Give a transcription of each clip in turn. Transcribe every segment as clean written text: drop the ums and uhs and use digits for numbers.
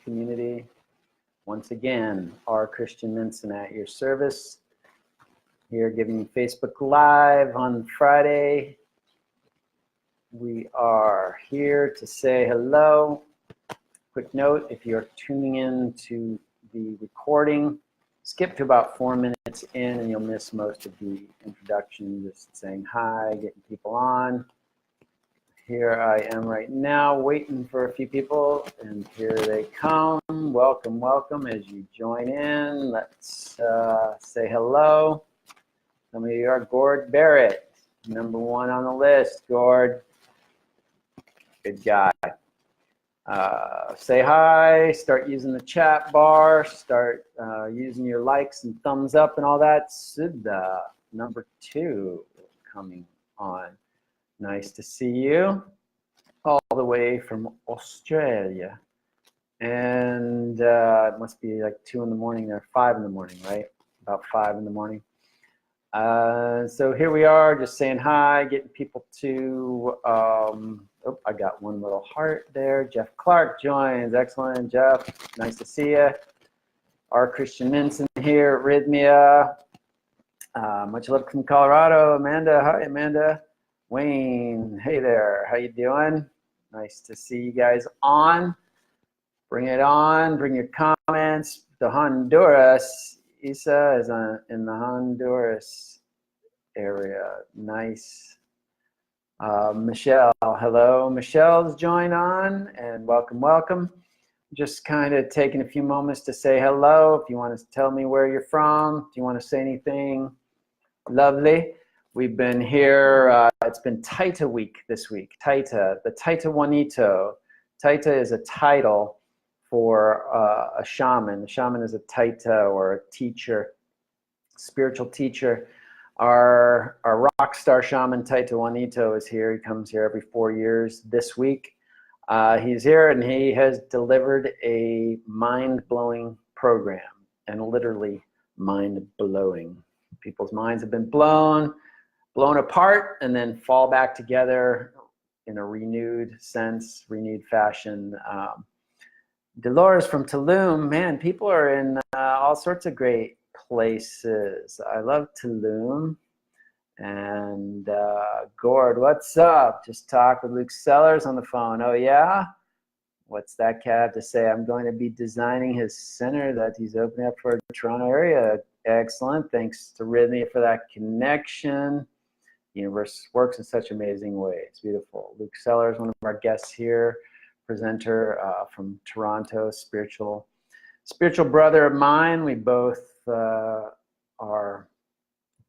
community. Once again, our Christian Minson at your service. Here giving Facebook Live on Friday. We are here to say hello. Quick note, if you're tuning in to the recording, skip to about 4 minutes in and you'll miss most of the introduction, just saying hi, getting people on. Here I am right now waiting for a few people, and here they come. Welcome, welcome as you join in. Let's say hello. Some of you are Gord Barrett, number 1 on the list. Gord, good guy. Say hi, start using the chat bar, start using your likes and thumbs up and all that. Sudha, number 2 coming on. Nice to see you all the way from Australia. And it must be like 2 in the morning there, 5 in the morning, right? About 5 in the morning. So here we are, just saying hi, getting people to, I got one little heart there. Jeff Clark joins. Excellent, Jeff. Nice to see you. Our Christian Minson here at Rythmia. Much love from Colorado. Amanda, hi, Amanda. Wayne, hey there. How you doing? Nice to see you guys on. Bring it on. Bring your comments. The Honduras. Isa is in the Honduras area. Nice. Michelle, hello. Michelle's joined on, and welcome, welcome. Just kind of taking a few moments to say hello. If you want to tell me where you're from, if you want to say anything, lovely. We've been here, it's been Taita week this week. Taita, the Taita Juanito. Taita is a title for a shaman. A shaman is a Taita or a teacher, spiritual teacher. Our rock star shaman Taita Juanito is here. He comes here every 4 years. This week, he's here and he has delivered a mind-blowing program, and literally mind-blowing. People's minds have been blown apart, and then fall back together in a renewed sense, renewed fashion. Dolores from Tulum, man, people are in all sorts of great places. I love Tulum. And Gord, what's up? Just talked with Luke Sellers on the phone. Oh yeah? What's that cat have to say? I'm going to be designing his center that he's opening up for the Toronto area. Excellent. Thanks to Rythmia for that connection. The universe works in such amazing ways. Beautiful. Luke Sellers, one of our guests here, presenter from Toronto, spiritual brother of mine. We both are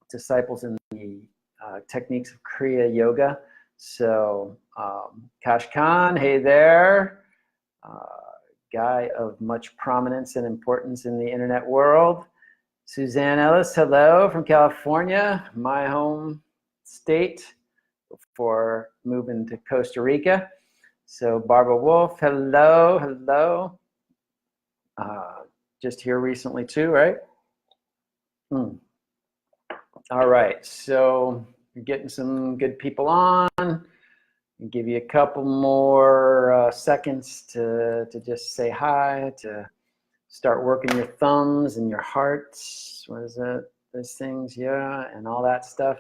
disciples in the techniques of Kriya Yoga. So Kash Khan, hey there. Guy of much prominence and importance in the internet world. Suzanne Ellis, hello from California, my home state before moving to Costa Rica. So Barbara Wolf, hello, hello. Just here recently too, right? All right, so we're getting some good people on. I'll give you a couple more seconds to just say hi, to start working your thumbs and your hearts. What is it? Those things, yeah, and all that stuff.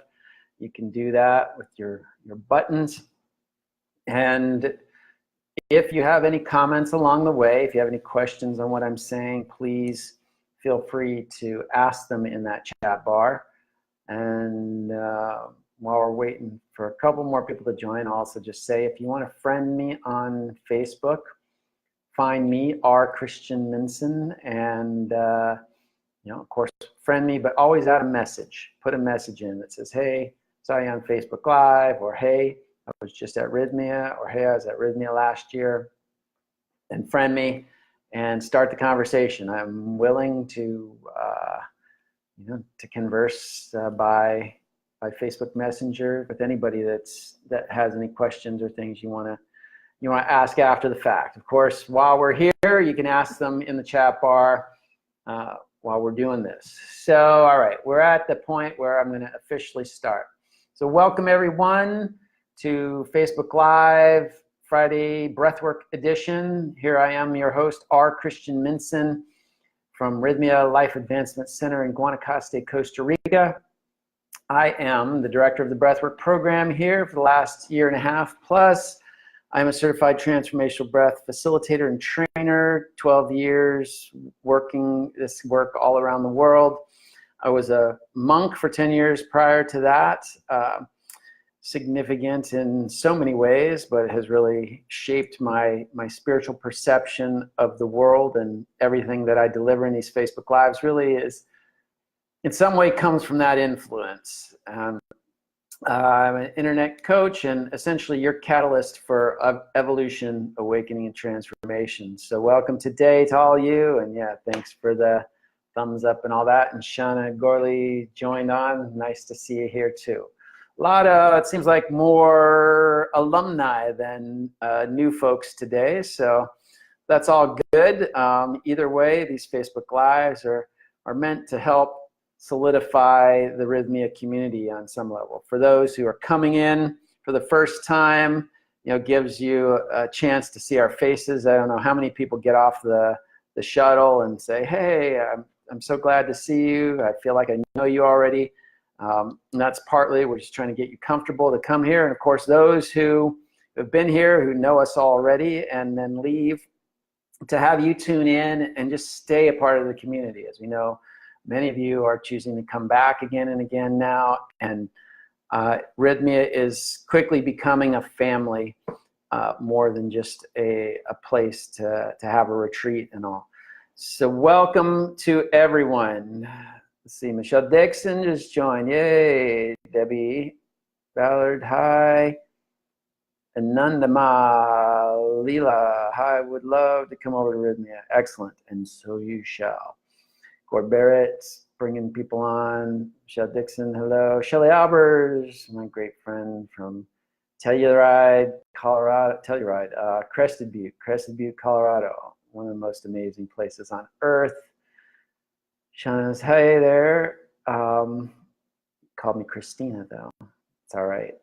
You can do that with your buttons. And if you have any comments along the way, if you have any questions on what I'm saying, please feel free to ask them in that chat bar. And while we're waiting for a couple more people to join, I'll also just say, if you want to friend me on Facebook, find me, R. Christian Minson, and of course, friend me, but always add a message. Put a message in that says, hey, saw you on Facebook Live, or hey, I was just at Rythmia, or hey, I was at Rythmia last year. And friend me and start the conversation. I'm willing to to converse by Facebook Messenger with anybody that has any questions or things you want to ask after the fact. Of course, while we're here, you can ask them in the chat bar while we're doing this. So, all right, we're at the point where I'm going to officially start. So welcome everyone to Facebook Live Friday Breathwork edition. Here I am, your host, R. Christian Minson from Rythmia Life Advancement Center in Guanacaste, Costa Rica. I am the director of the Breathwork program here for the last year and a half plus. I'm a certified transformational breath facilitator and trainer, 12 years working this work all around the world. I was a monk for 10 years prior to that. Significant in so many ways, but has really shaped my spiritual perception of the world, and everything that I deliver in these Facebook Lives really is, in some way, comes from that influence. I'm an internet coach and essentially your catalyst for evolution, awakening, and transformation. So welcome today to all you, and yeah, thanks for the thumbs up and all that. And Shauna Gorley joined on. Nice to see you here too. A lot of, it seems like, more alumni than new folks today, so that's all good. Either way, these Facebook Lives are meant to help solidify the Rythmia community on some level. For those who are coming in for the first time, gives you a chance to see our faces. I don't know how many people get off the shuttle and say, hey, I'm so glad to see you. I feel like I know you already. And that's partly, we're just trying to get you comfortable to come here. And of course, those who have been here, who know us already, and then leave, to have you tune in and just stay a part of the community. As we know, many of you are choosing to come back again and again now, and Rythmia is quickly becoming a family, more than just a place to have a retreat and all. So welcome to everyone. Let's see, Michelle Dixon just joined. Yay. Debbie Ballard, hi. Anandama Leela, hi, would love to come over to Rythmia. Excellent, and so you shall. Gord Barrett, bringing people on. Michelle Dixon, hello. Shelly Albers, my great friend from Telluride, Colorado. Crested Butte, Colorado. One of the most amazing places on earth. Shauna's, hey there. Called me Christina, though. It's all right.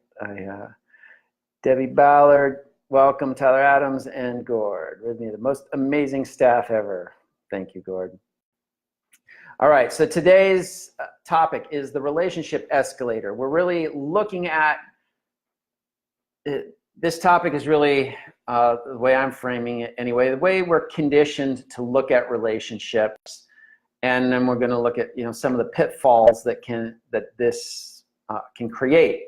Debbie Ballard, welcome. Tyler Adams and Gord. Rythmia, the most amazing staff ever. Thank you, Gord. All right, so today's topic is the relationship escalator. We're really looking at this topic is really the way I'm framing it anyway, the way we're conditioned to look at relationships. And then we're going to look at some of the pitfalls that this can create.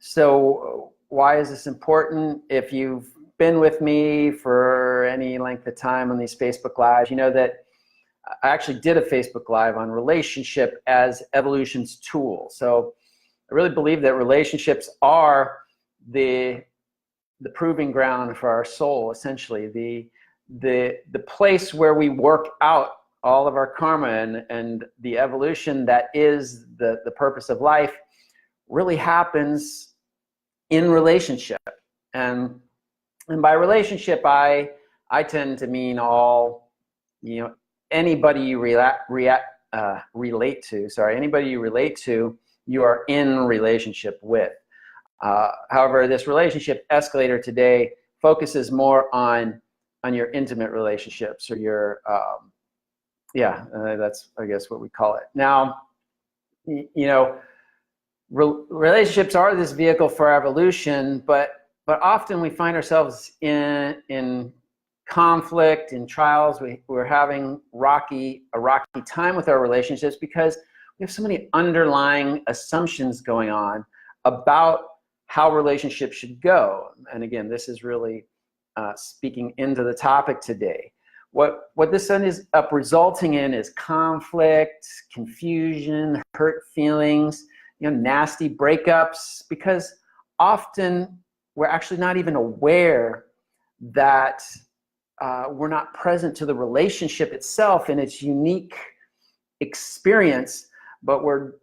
So why is this important? If you've been with me for any length of time on these Facebook Lives, you know that I actually did a Facebook Live on relationship as evolution's tool. So I really believe that relationships are the proving ground for our soul, essentially the place where we work out all of our karma, and the evolution that is the purpose of life really happens in relationship. And by relationship, I tend to mean all, anybody you relate to, anybody you relate to, you are in relationship with. However, this relationship escalator today focuses more on your intimate relationships, or your that's, I guess, what we call it. Now, relationships are this vehicle for evolution, but often we find ourselves in conflict, in trials. We're having a rocky time with our relationships because we have so many underlying assumptions going on about how relationships should go. And again, this is really speaking into the topic today. What this ends up resulting in is conflict, confusion, hurt feelings, nasty breakups, because often we're actually not even aware that we're not present to the relationship itself in its unique experience, but we're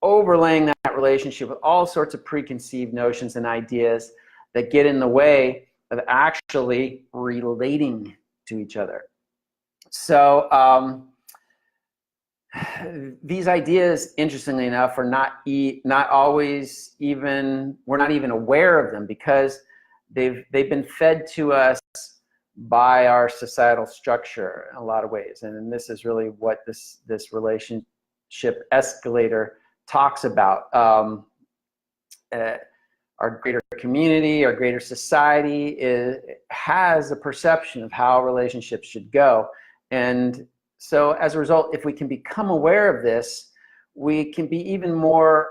overlaying that relationship with all sorts of preconceived notions and ideas that get in the way of actually relating to each other. So these ideas, interestingly enough, are not always even, we're not even aware of them, because they've been fed to us by our societal structure in a lot of ways. And this is really what this relationship escalator talks about. Our greater community, our greater society has a perception of how relationships should go. And so as a result, if we can become aware of this, we can be even more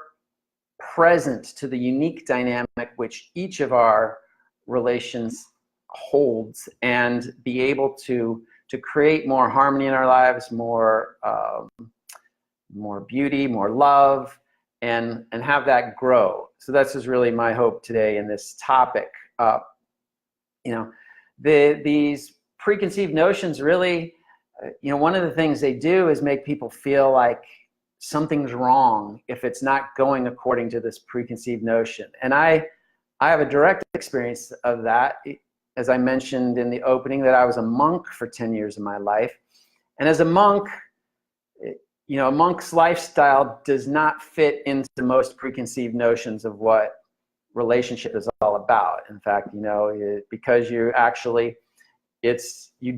present to the unique dynamic which each of our relations holds, and be able to create more harmony in our lives, more beauty, more love, and have that grow. So that's just really my hope today in this topic. These preconceived notions really, one of the things they do is make people feel like something's wrong if it's not going according to this preconceived notion. And I have a direct experience of that. As I mentioned in the opening, that I was a monk for 10 years of my life. And as a monk, a monk's lifestyle does not fit into most preconceived notions of what relationship is all about. In fact, because you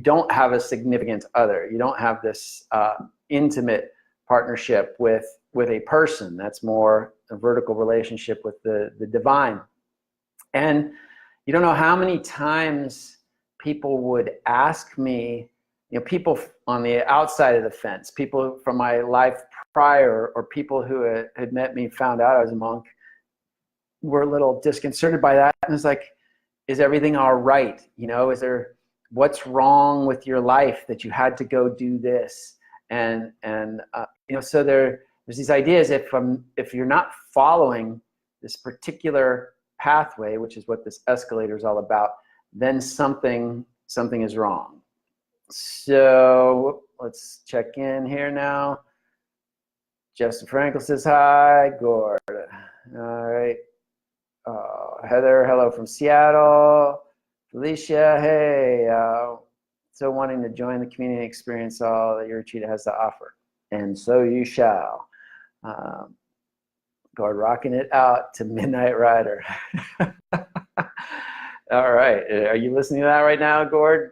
don't have a significant other. You don't have this intimate partnership with a person. That's more a vertical relationship with the divine. And you don't know how many times people would ask me, people on the outside of the fence, people from my life prior, or people who had met me, found out I was a monk, were a little disconcerted by that. And it's like, is everything all right? What's wrong with your life that you had to go do this? And so there's these ideas, if you're not following this particular pathway, which is what this escalator is all about, then something is wrong. So let's check in here now. Justin Frankel says hi. Gord. All right. Heather, hello from Seattle. Felicia, hey. So wanting to join the community and experience all that your retreat has to offer. And so you shall. Gord rocking it out to Midnight Rider. All right. Are you listening to that right now, Gord?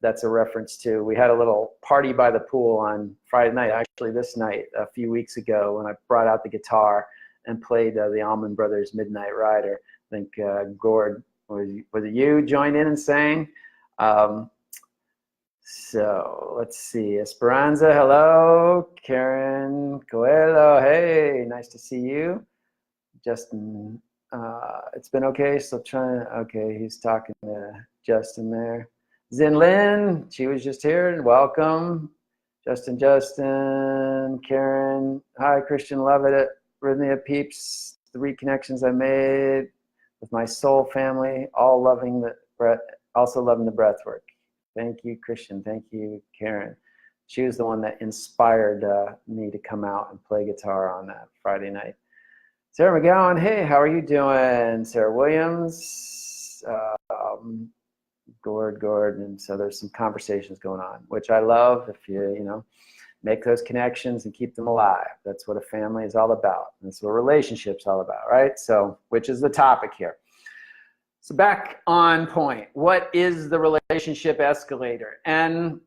That's a reference to, we had a little party by the pool on Friday night, actually this night, a few weeks ago, when I brought out the guitar and played the Allman Brothers Midnight Rider. I think Gord, was it you joined in and sang? So let's see. Esperanza, hello. Karen Coelho, hey, nice to see you. Justin, it's been okay. Still trying. Okay, he's talking to Justin there. Zinlin, she was just here. Welcome. Justin, Karen, hi, Christian, love it. Rythmia peeps, the reconnections I made with my soul family, all loving the breath, also loving the breath work. Thank you, Christian. Thank you, Karen. She was the one that inspired me to come out and play guitar on that Friday night. Sarah McGowan, hey, how are you doing? Sarah Williams, Gord, and so there's some conversations going on, which I love. If you make those connections and keep them alive. That's what a family is all about. That's what a relationship's all about, right? So, which is the topic here. So back on point, what is the relationship escalator? And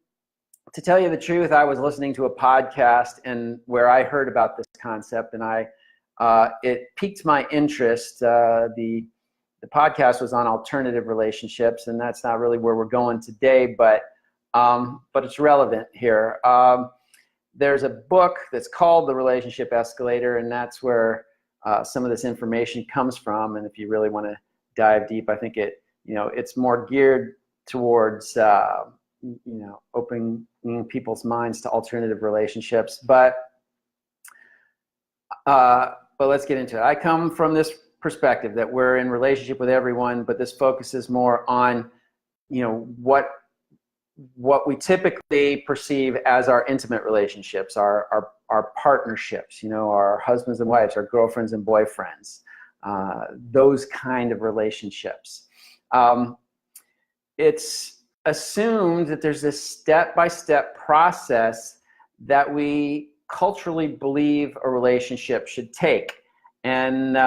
to tell you the truth, I was listening to a podcast and where I heard about this concept, and it piqued my interest. The podcast was on alternative relationships, and that's not really where we're going today, but it's relevant here. There's a book that's called The Relationship Escalator, and that's where some of this information comes from. And if you really want to dive deep, I think it's more geared towards opening people's minds to alternative relationships. But let's get into it. I come from this perspective that we're in relationship with everyone, but this focuses more on what we typically perceive as our intimate relationships, our partnerships, our husbands and wives, our girlfriends and boyfriends, those kind of relationships. It's assumed that there's this step-by-step process that we culturally believe a relationship should take. And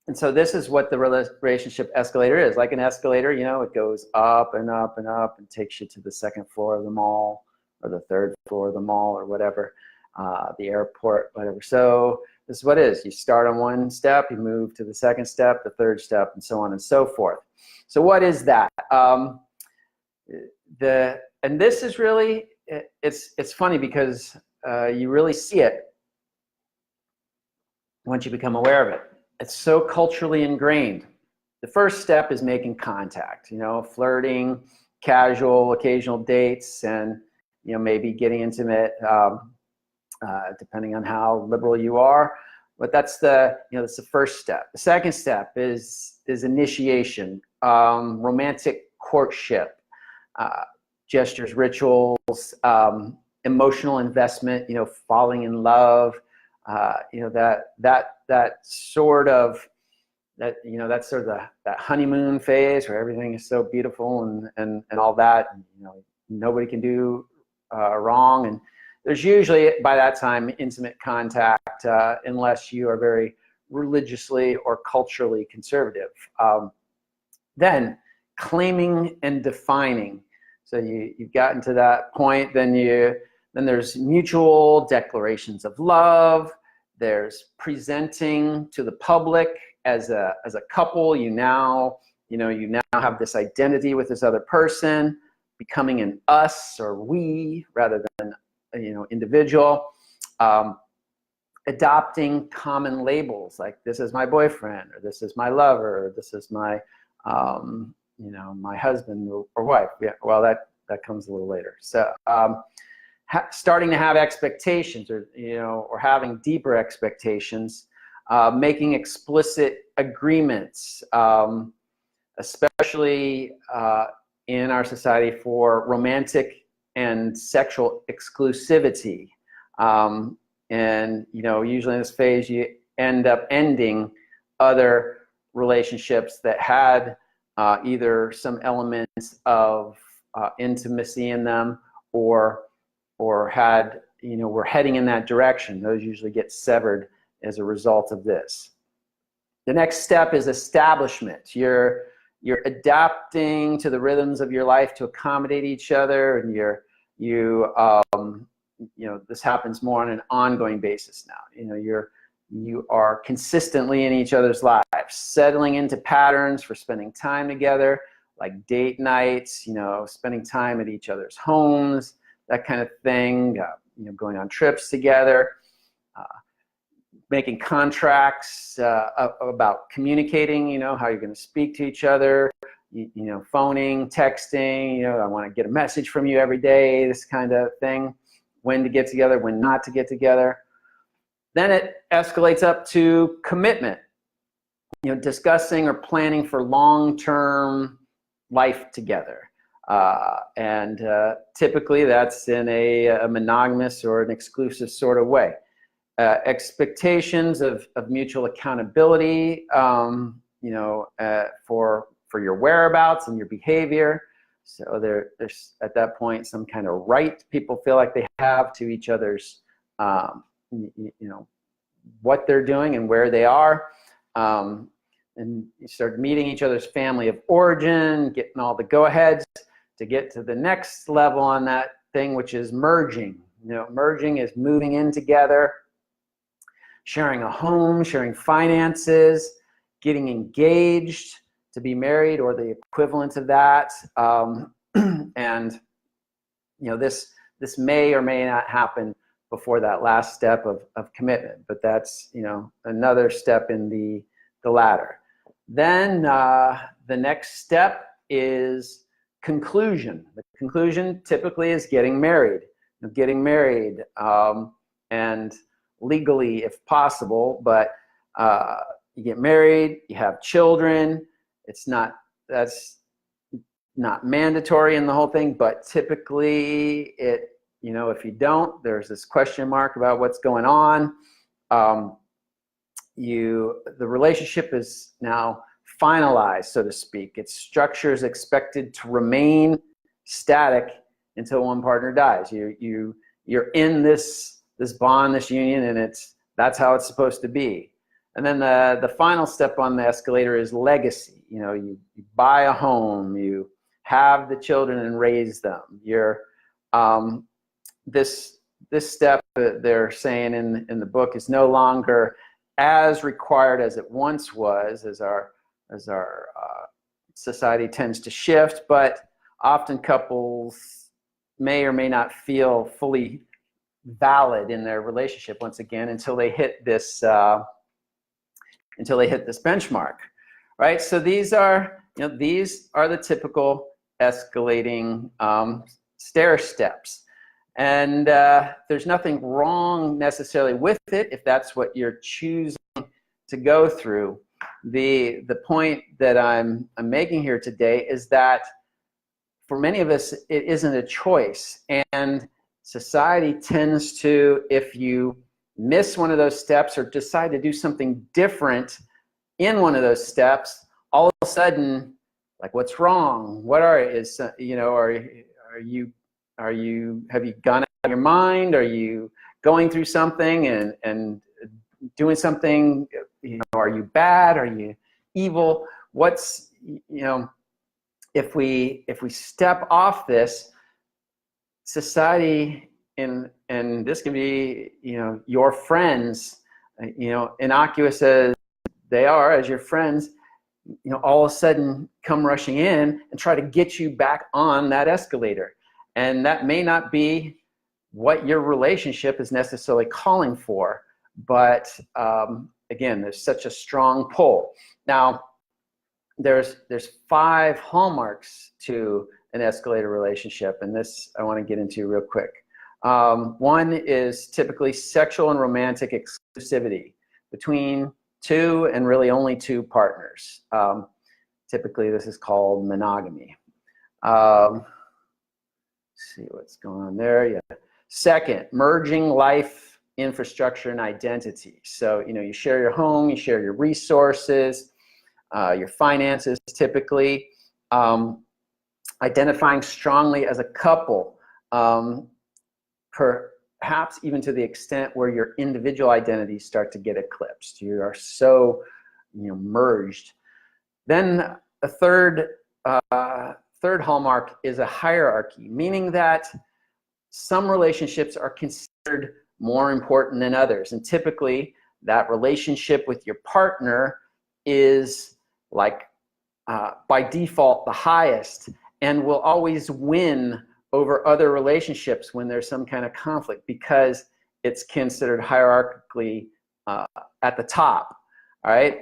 And so this is what the relationship escalator is. Like an escalator, you know, it goes up and up and up and takes you to the second floor of the mall or the third floor of the mall or whatever, the airport, whatever. So this is what it is. You start on one step, you move to the second step, the third step, and so on and so forth. So what is that? And this is really, it's funny because you really see it once you become aware of it. It's so culturally ingrained. The first step is making contact, you know, flirting, casual, occasional dates, and, you know, maybe getting intimate, depending on how liberal you are. But that's the, you know, that's the first step. The second step is initiation, romantic courtship, gestures, rituals, emotional investment, you know, falling in love, you know, that sort of, that, you know, that's sort of that honeymoon phase where everything is so beautiful and all that, and, you know, nobody can do wrong. And there's usually by that time intimate contact, unless you are very religiously or culturally conservative. Then claiming and defining. So you've gotten to that point. Then there's mutual declarations of love. There's presenting to the public as a couple. You now have this identity with this other person, becoming an us or we rather than, you know, individual. Adopting common labels like this is my boyfriend, or this is my lover, or this is my you know, my husband or wife. Yeah, well, that comes a little later. So starting to have expectations, or, you know, or having deeper expectations, making explicit agreements, especially in our society for romantic and sexual exclusivity. And, you know, usually in this phase, you end up ending other relationships that had either some elements of intimacy in them, or had, you know, were heading in that direction. Those usually get severed as a result of this. The next step is establishment. You're adapting to the rhythms of your life to accommodate each other, and you know, this happens more on an ongoing basis now. You know, you are consistently in each other's lives, settling into patterns for spending time together, like date nights, you know, spending time at each other's homes, that kind of thing, you know, going on trips together, making contracts about communicating, you know, how you're going to speak to each other, you know, phoning, texting, you know, I want to get a message from you every day, this kind of thing, when to get together, when not to get together. Then it escalates up to commitment, you know, discussing or planning for long-term life together. And typically that's in a monogamous or an exclusive sort of way. Expectations of mutual accountability, you know, for your whereabouts and your behavior. So there's at that point some kind of right people feel like they have to each other's, you know, what they're doing and where they are. And you start meeting each other's family of origin, getting all the go-aheads to get to the next level on that thing, which is merging. You know, merging is moving in together, sharing a home, sharing finances, getting engaged to be married or the equivalent of that. And, you know, this may or may not happen before that last step of commitment, but that's, you know, another step in the ladder. Then the next step is conclusion. The conclusion typically is getting married. And legally if possible, but you get married, you have children. That's not mandatory in the whole thing, but typically it, you know, if you don't, there's this question mark about what's going on. The relationship is now finalized, so to speak. Its structure is expected to remain static until one partner dies. You're in this bond, this union, and that's how it's supposed to be. And then the final step on the escalator is legacy. You know, you buy a home, you have the children and raise them. You're this step that they're saying in the book is no longer as required as it once was, as our society tends to shift, but often couples may or may not feel fully valid in their relationship once again until they hit this benchmark, right? So these are the typical escalating stair steps, and there's nothing wrong necessarily with it if that's what you're choosing to go through. The point that I'm making here today is that for many of us it isn't a choice, and society tends to, if you miss one of those steps or decide to do something different in one of those steps, all of a sudden, like, what's wrong? What have you gone out of your mind? Are you going through something and doing something? You know, are you bad? Are you evil? What's, you know, if we step off this, society, and this can be, you know, your friends, you know, innocuous as they are as your friends, you know, all of a sudden come rushing in and try to get you back on that escalator. And that may not be what your relationship is necessarily calling for, but again, there's such a strong pull. Now, there's 5 hallmarks to an escalator relationship, and this I want to get into real quick. One is typically sexual and romantic exclusivity between 2 and really only 2 partners. Typically, this is called monogamy. Let's see what's going on there. Yeah. Second, merging life, infrastructure, and identity. So, you know, you share your home, you share your resources, your finances typically. Identifying strongly as a couple, perhaps even to the extent where your individual identities start to get eclipsed. You are so, you know, merged. Then a third hallmark is a hierarchy, meaning that some relationships are considered more important than others, and typically that relationship with your partner is like by default the highest and will always win over other relationships when there's some kind of conflict, because it's considered hierarchically at the top. All right.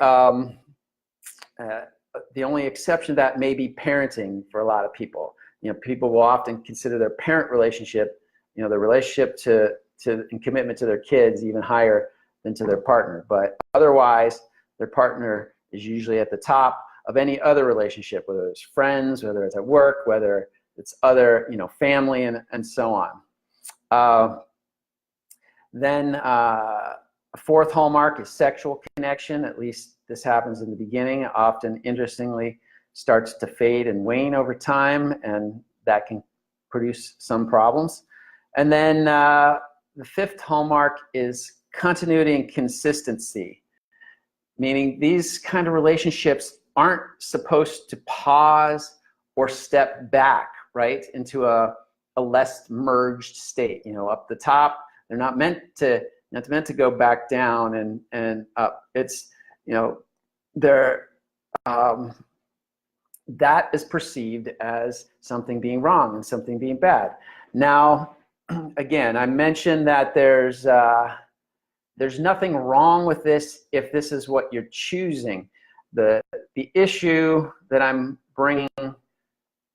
The only exception to that may be parenting for a lot of people. You know, people will often consider their parent relationship, you know, the relationship to and commitment to their kids even higher than to their partner. But otherwise, their partner is usually at the top of any other relationship, whether it's friends, whether it's at work, whether it's other, you know, family, and so on. Then a fourth hallmark is sexual connection. At least this happens in the beginning. Often, interestingly, starts to fade and wane over time, and that can produce some problems. And then the fifth hallmark is continuity and consistency, meaning these kind of relationships aren't supposed to pause or step back, right, into a less merged state. You know, up the top, they're not meant to go back down and up. It's, you know, they're that is perceived as something being wrong and something being bad. Now, again, I mentioned that there's nothing wrong with this if this is what you're choosing. The issue that I'm bringing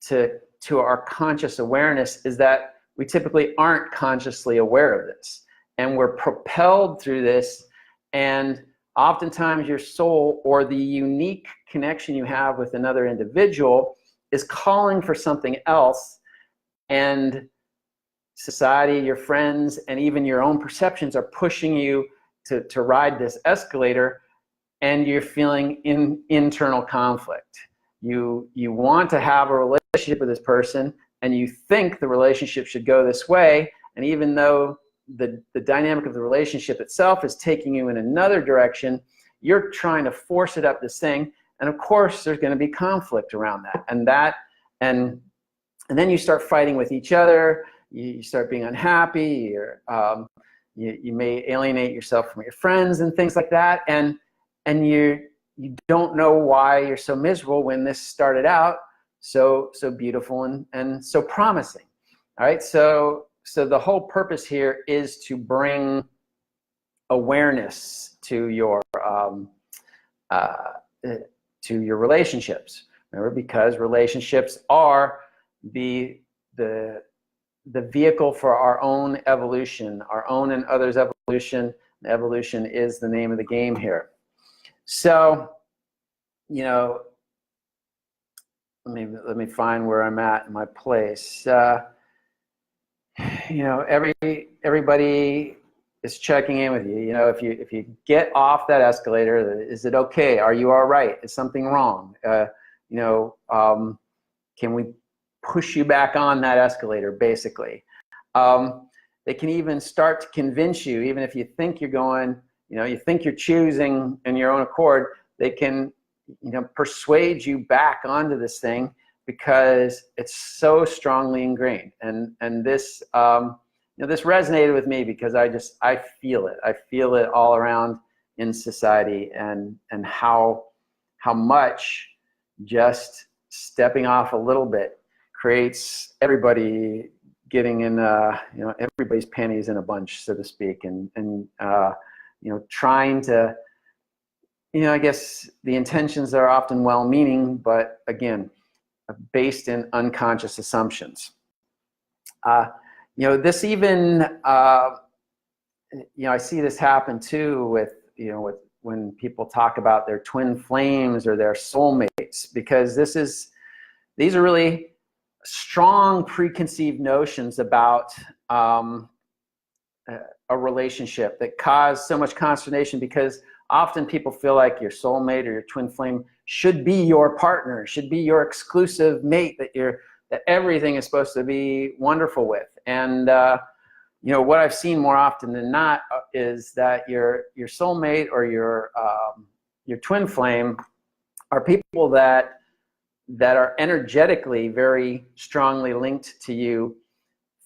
to our conscious awareness is that we typically aren't consciously aware of this, and we're propelled through this, and oftentimes your soul or the unique connection you have with another individual is calling for something else, and society, your friends, and even your own perceptions are pushing you to ride this escalator, and you're feeling internal conflict. You want to have a relationship with this person, and you think the relationship should go this way, and even though the dynamic of the relationship itself is taking you in another direction, you're trying to force it up this thing, and of course there's going to be conflict around that, and then you start fighting with each other. You start being unhappy. You may alienate yourself from your friends and things like that, and you don't know why you're so miserable when this started out so beautiful and so promising. All right, so the whole purpose here is to bring awareness to your relationships. Remember, because relationships are the vehicle for our own evolution, our own and others' evolution. Evolution is the name of the game here. So, you know, let me find where I'm at in my place. You know, everybody is checking in with you. You know, if you get off that escalator, is it okay? Are you all right? Is something wrong? You know, can we push you back on that escalator, basically? They can even start to convince you, even if you think you're going, you know, you think you're choosing in your own accord, they can, you know, persuade you back onto this thing because it's so strongly ingrained. And this, you know, this resonated with me because I feel it. I feel it all around in society, and how much just stepping off a little bit creates everybody getting in, you know, everybody's panties in a bunch, so to speak, and you know, trying to, you know, I guess the intentions are often well-meaning, but again, based in unconscious assumptions. You know, this even, you know, I see this happen too with, you know, when people talk about their twin flames or their soulmates, because these are really strong preconceived notions about a relationship that cause so much consternation, because often people feel like your soulmate or your twin flame should be your partner, should be your exclusive mate that everything is supposed to be wonderful with. And you know, what I've seen more often than not is that your soulmate or your twin flame are people that are energetically very strongly linked to you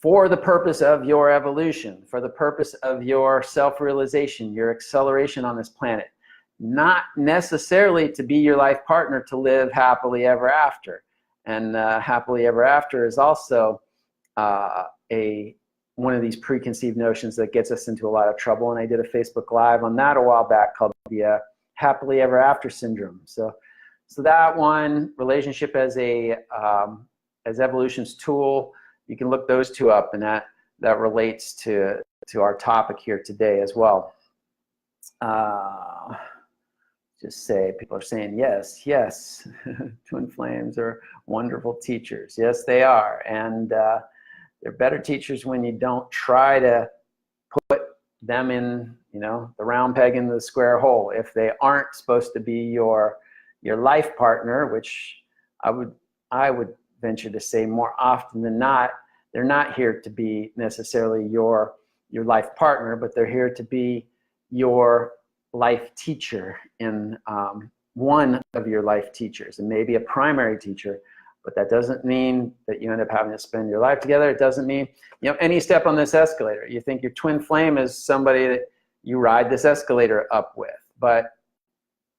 for the purpose of your evolution, for the purpose of your self-realization, your acceleration on this planet, not necessarily to be your life partner to live happily ever after. And happily ever after is also one of these preconceived notions that gets us into a lot of trouble. And I did a Facebook Live on that a while back called the happily ever after syndrome. So that one, relationship as evolution's tool, you can look those two up, and that relates to our topic here today as well. Just say, people are saying yes, yes. Twin flames are wonderful teachers. Yes, they are. And they're better teachers when you don't try to put them in, you know, the round peg in the square hole. If they aren't supposed to be your life partner, which I would venture to say more often than not, they're not here to be necessarily your life partner, but they're here to be your life teacher in one of your life teachers, and maybe a primary teacher. But that doesn't mean that you end up having to spend your life together. It doesn't mean, you know, any step on this escalator. You think your twin flame is somebody that you ride this escalator up with. But,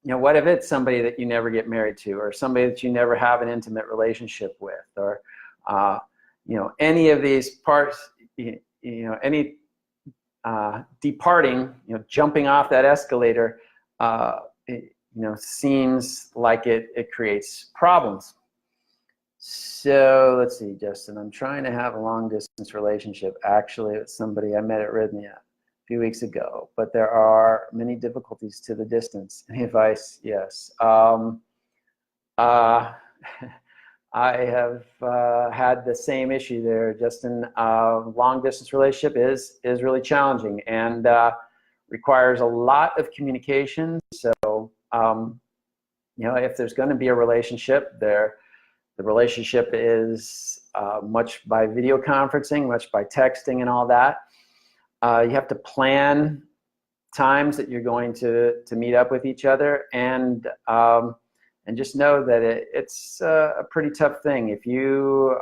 you know, what if it's somebody that you never get married to, or somebody that you never have an intimate relationship with, or, you know, any of these parts, you know, any departing, you know, jumping off that escalator, you know, seems like it creates problems. So let's see, Justin, I'm trying to have a long distance relationship actually with somebody I met at Rythmia a few weeks ago, but there are many difficulties to the distance. Any advice? Yes. I have had the same issue there, Justin. Long distance relationship is really challenging and requires a lot of communication. So, you know, if there's going to be a relationship there, the relationship is much by video conferencing, much by texting and all that. You have to plan times that you're going to meet up with each other, and just know that it's a pretty tough thing. If you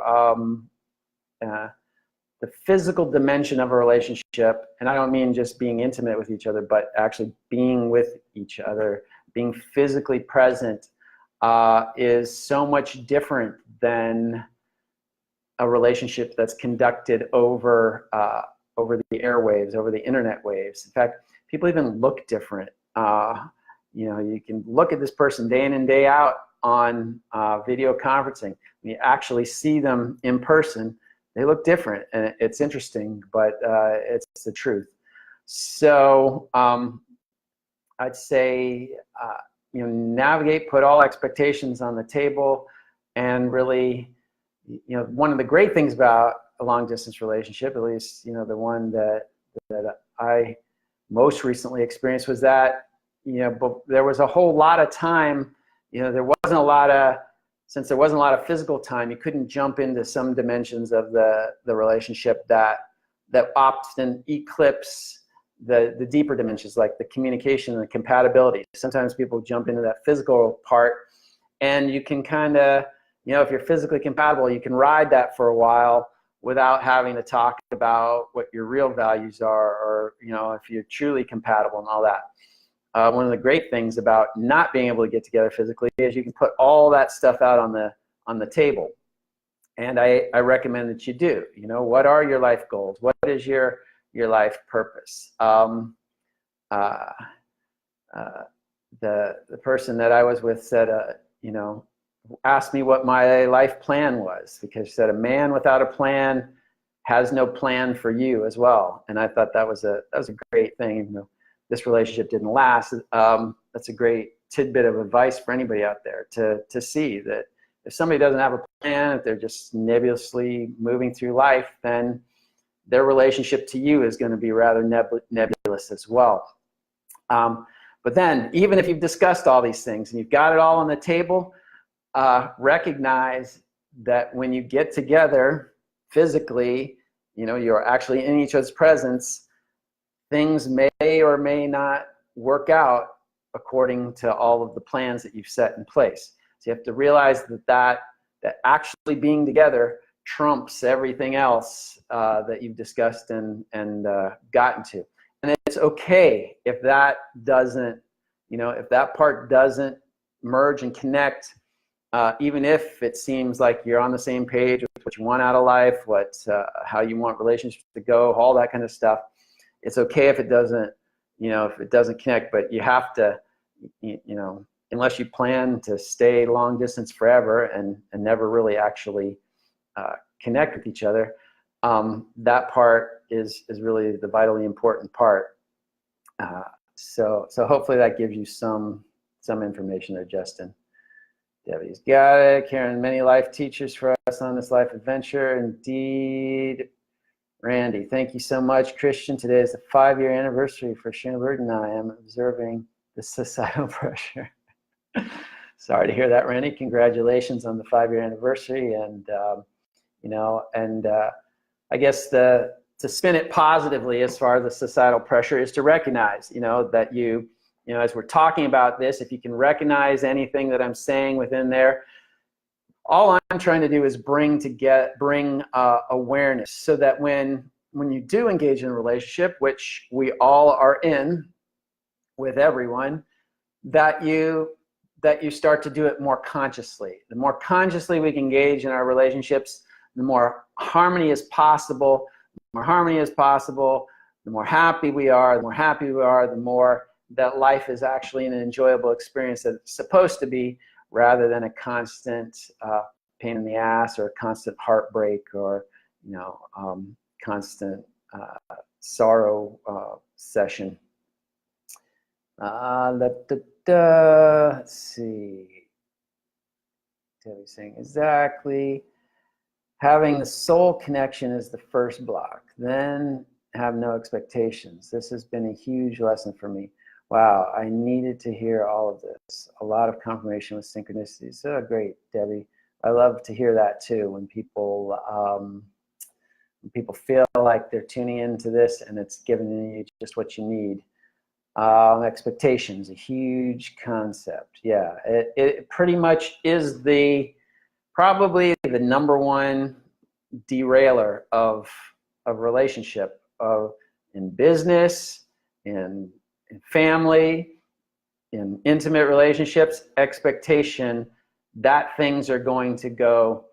the physical dimension of a relationship, and I don't mean just being intimate with each other, but actually being with each other, being physically present, is so much different than a relationship that's conducted over the airwaves, over the internet waves. In fact, people even look different. You can look at this person day in and day out on video conferencing. When you actually see them in person, they look different, and it's interesting, but it's the truth. So I'd say navigate, put all expectations on the table, and really, one of the great things about a long distance relationship, at least the one that I most recently experienced, was that but there was a whole lot of time. There wasn't a lot of, since there wasn't a lot of physical time, you couldn't jump into some dimensions of the relationship that often eclipse the deeper dimensions, like the communication and the compatibility. Sometimes people jump into that physical part, and you can kind of, if you're physically compatible, you can ride that for a while without having to talk about what your real values are, or if you're truly compatible and all that. One of the great things about not being able to get together physically is you can put all that stuff out on the table. And I recommend that you do. What are your life goals? What is your life purpose? The person that I was with said, asked me what my life plan was, because she said a man without a plan has no plan for you as well. And I thought that was a great thing, even though this relationship didn't last. That's a great tidbit of advice for anybody out there to see that if somebody doesn't have a plan, if they're just nebulously moving through life, then their relationship to you is going to be rather nebulous as well. But then, even if you've discussed all these things and you've got it all on the table, recognize that when you get together physically, you're actually in each other's presence, things may or may not work out according to all of the plans that you've set in place. So you have to realize that actually being together trumps everything else that you've discussed and gotten to. And it's okay if that doesn't, if that part doesn't merge and connect, even if it seems like you're on the same page with what you want out of life, how you want relationships to go, all that kind of stuff. It's okay if it doesn't, connect, but you have to, unless you plan to stay long distance forever and never really actually connect with each other, that part is really the vitally important part. So hopefully that gives you some information there, Justin. Debbie's got it. Karen, many life teachers for us on this life adventure. Indeed. Randy, thank you so much. Christian, today is the 5-year anniversary for Schoenberg, and I am observing the societal pressure. Sorry to hear that, Randy. Congratulations on the 5-year anniversary. And, I guess to spin it positively as far as the societal pressure is to recognize, that as we're talking about this, if you can recognize anything that I'm saying within there, all I'm trying to do is bring awareness, so that when you do engage in a relationship, which we all are in with everyone, that you start to do it more consciously. The more consciously we can engage in our relationships, the more harmony is possible. The more harmony is possible, the more happy we are. The more happy we are, the more that life is actually an enjoyable experience that it's supposed to be, rather than a constant pain in the ass, or a constant heartbreak, or constant sorrow session. Let's see. Debbie's saying exactly. Having the soul connection is the first block. Then have no expectations. This has been a huge lesson for me. Wow, I needed to hear all of this. A lot of confirmation with synchronicities. So great, Debbie. I love to hear that too, when people feel like they're tuning into this and it's giving you just what you need. Expectations, a huge concept. Yeah, it pretty much is probably the number one derailer of relationship, in business, in family, in intimate relationships. Expectation that things are going to go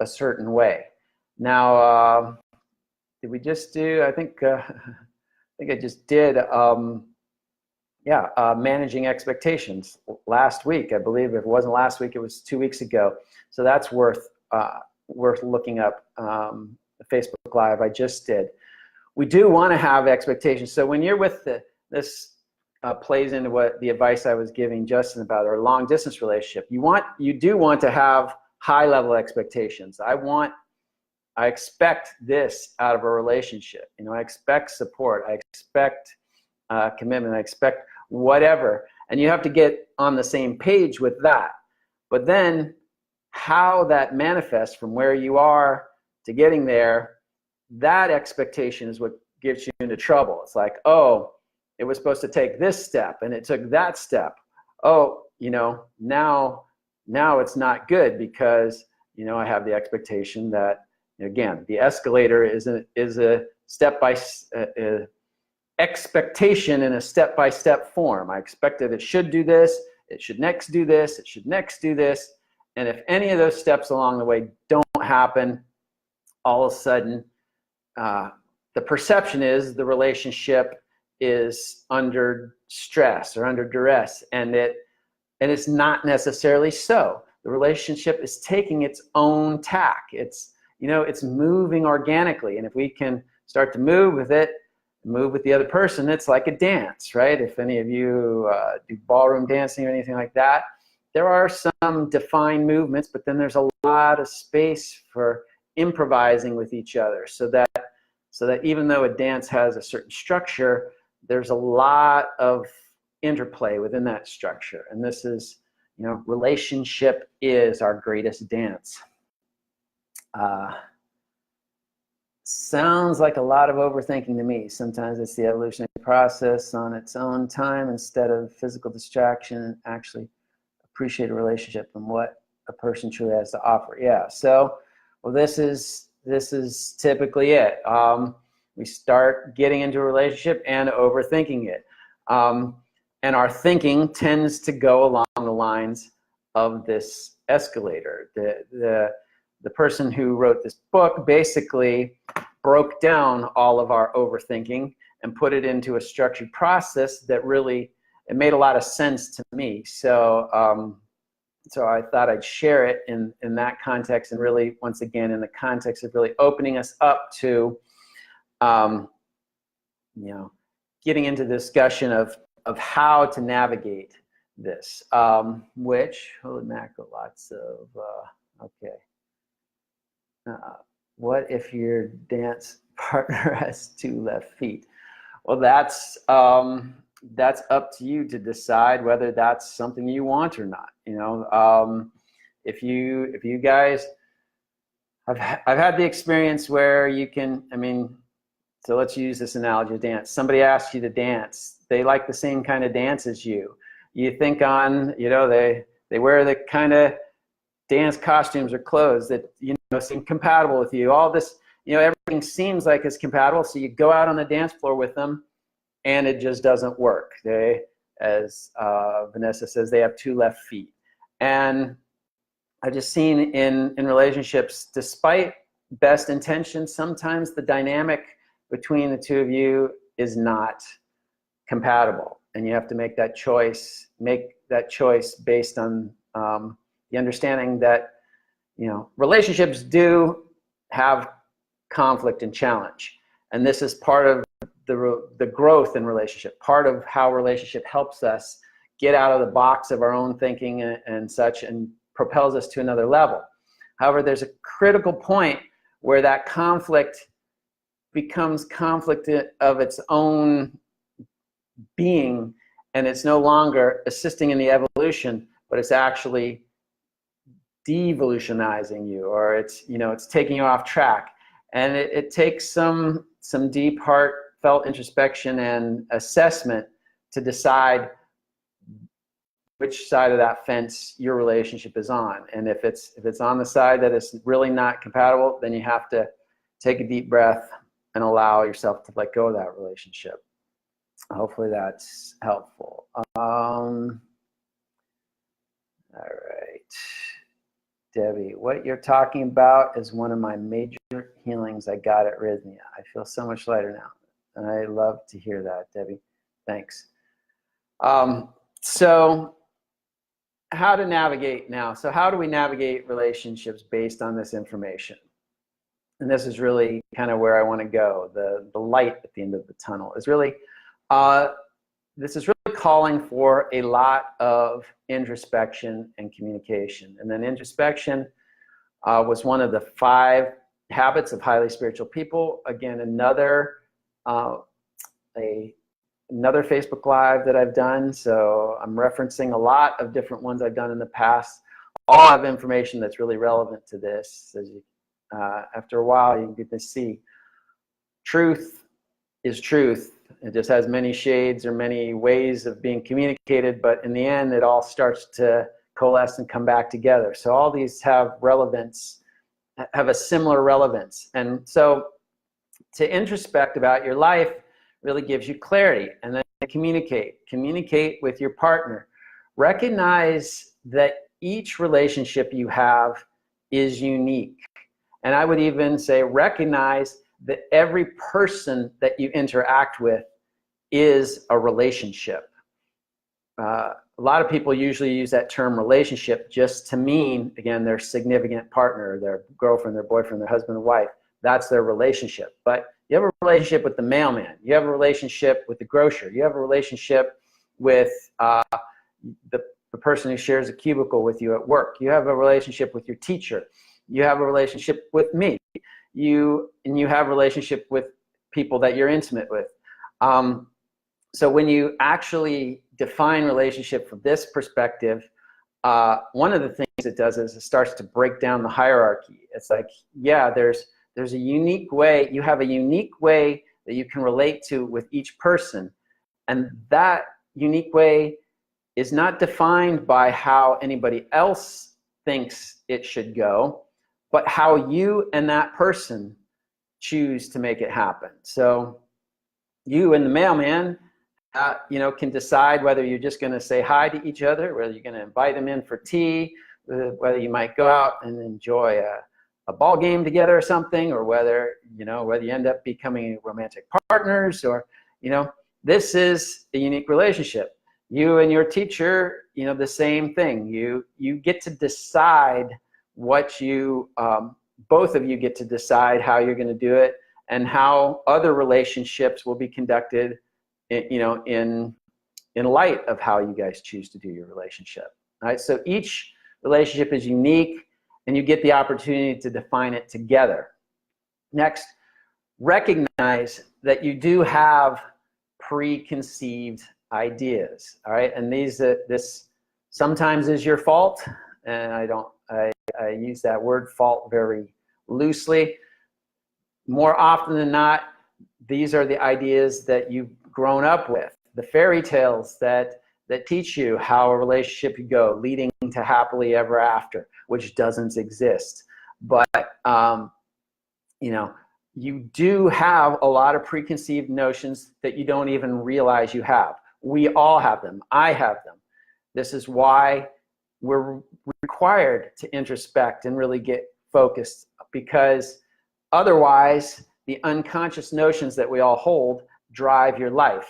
a certain way. Now, did we just do? I think I just did. Managing expectations last week. I believe if it wasn't last week, it was 2 weeks ago. So that's worth looking up. The Facebook Live I just did. We do want to have expectations. So when you're with this plays into what the advice I was giving Justin about our long distance relationship. You do want to have high level expectations. I expect this out of a relationship. I expect support. I expect commitment. I expect whatever. And you have to get on the same page with that. But then how that manifests from where you are to getting there, that expectation is what gets you into trouble. It's like, oh, it was supposed to take this step and it took that step. Oh, now it's not good because, I have the expectation that, again, the escalator is a step by expectation in a step-by-step form. I expect that it should do this, it should next do this, it should next do this. And if any of those steps along the way don't happen, all of a sudden, the perception is the relationship is under stress or under duress, and it's not necessarily so. The relationship is taking its own tack. It's moving organically, and if we can start to move with it, move with the other person, it's like a dance, right? If any of you do ballroom dancing or anything like that, there are some defined movements, but then there's a lot of space for improvising with each other, so that even though a dance has a certain structure, there's a lot of interplay within that structure. And this is, relationship is our greatest dance. Sounds like a lot of overthinking to me. Sometimes it's the evolutionary process on its own time instead of physical distraction, and actually appreciate a relationship and what a person truly has to offer. Yeah, so, well, this is typically it. We start getting into a relationship and overthinking it. And our thinking tends to go along the lines of this escalator. The person who wrote this book basically broke down all of our overthinking and put it into a structured process that really, it made a lot of sense to me. So I thought I'd share it in that context, and really, once again, in the context of really opening us up to, getting into discussion of how to navigate this, which, holy mackerel, lots of, okay. What if your dance partner has 2 left feet? Well, that's up to you to decide whether that's something you want or not. If you guys, I've had the experience where you can, so let's use this analogy of dance. Somebody asks you to dance. They like the same kind of dance as you. You think on, they wear the kind of dance costumes or clothes that, seem compatible with you. All this, everything seems like it's compatible. So you go out on the dance floor with them and it just doesn't work. They, as Vanessa says, they have 2 left feet. And I've just seen in relationships, despite best intentions, sometimes the dynamic between the two of you is not compatible. And you have to make that choice based on the understanding that, relationships do have conflict and challenge. And this is part of the growth in relationship, part of how relationship helps us get out of the box of our own thinking and such, and propels us to another level. However, there's a critical point where that conflict becomes conflict of its own being, and it's no longer assisting in the evolution, but it's actually devolutionizing you, or it's taking you off track. And it takes some deep heartfelt introspection and assessment to decide which side of that fence your relationship is on. And if it's on the side that is really not compatible, then you have to take a deep breath and allow yourself to let go of that relationship. Hopefully that's helpful. All right. Debbie, what you're talking about is one of my major healings I got at Rythmia. I feel so much lighter now. And I love to hear that, Debbie. Thanks. So how to navigate now. So how do we navigate relationships based on this information? And this is really kind of where I want to go. The light at the end of the tunnel is really, this is really calling for a lot of introspection and communication. And then introspection was one of the 5 habits of highly spiritual people. Again, another Facebook Live that I've done. So I'm referencing a lot of different ones I've done in the past. All have information that's really relevant to this. As you, after a while, you get to see truth is truth. It just has many shades or many ways of being communicated, but in the end, it all starts to coalesce and come back together. So all these have relevance, have a similar relevance. And so to introspect about your life really gives you clarity. And then communicate with your partner. Recognize that each relationship you have is unique. And I would even say recognize that every person that you interact with is a relationship. A lot of people usually use that term relationship just to mean, again, their significant partner, their girlfriend, their boyfriend, their husband or wife. That's their relationship. But you have a relationship with the mailman. You have a relationship with the grocer. You have a relationship with the person who shares a cubicle with you at work. You have a relationship with your teacher. You have a relationship with me. You have a relationship with people that you're intimate with. So when you actually define relationship from this perspective, one of the things it does is it starts to break down the hierarchy. It's like, yeah, there's a unique way, you have a unique way that you can relate to with each person. And that unique way is not defined by how anybody else thinks it should go, but how you and that person choose to make it happen. So you and the mailman, can decide whether you're just going to say hi to each other, whether you're going to invite them in for tea, whether you might go out and enjoy a ball game together or something, or whether you end up becoming romantic partners, or this is a unique relationship. You and your teacher, the same thing. You get to decide what you both of you get to decide how you're going to do it and how other relationships will be conducted in light of how you guys choose to do your relationship. All right, so each relationship is unique, and you get the opportunity to define it together. Next, recognize that you do have preconceived ideas. All right, and this sometimes is your fault, and I use that word fault very loosely. More often than not, these are the ideas that you've grown up with, the fairy tales that teach you how a relationship could go, leading to happily ever after, which doesn't exist. But you do have a lot of preconceived notions that you don't even realize you have. We all have them. I have them. This is why we're required to introspect and really get focused, because otherwise the unconscious notions that we all hold drive your life.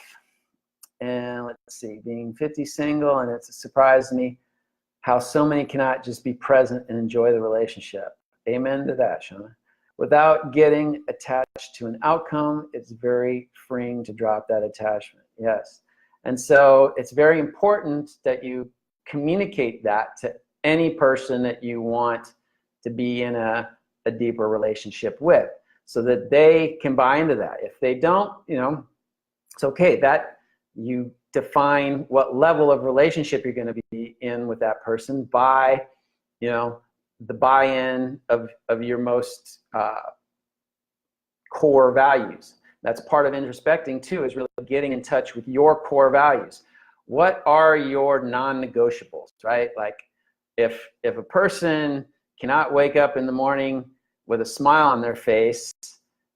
And let's see, being 50 single, and it's surprised me how so many cannot just be present and enjoy the relationship. Amen to that, Shauna. Without getting attached to an outcome, it's very freeing to drop that attachment. Yes. And so it's very important that you communicate that to any person that you want to be in a deeper relationship with, so that they can buy into that. If they don't, it's okay. That you define what level of relationship you're going to be in with that person by, the buy-in of your most core values. that's part of introspecting too, is really getting in touch with your core values. What are your non-negotiables, right? Like if a person cannot wake up in the morning with a smile on their face,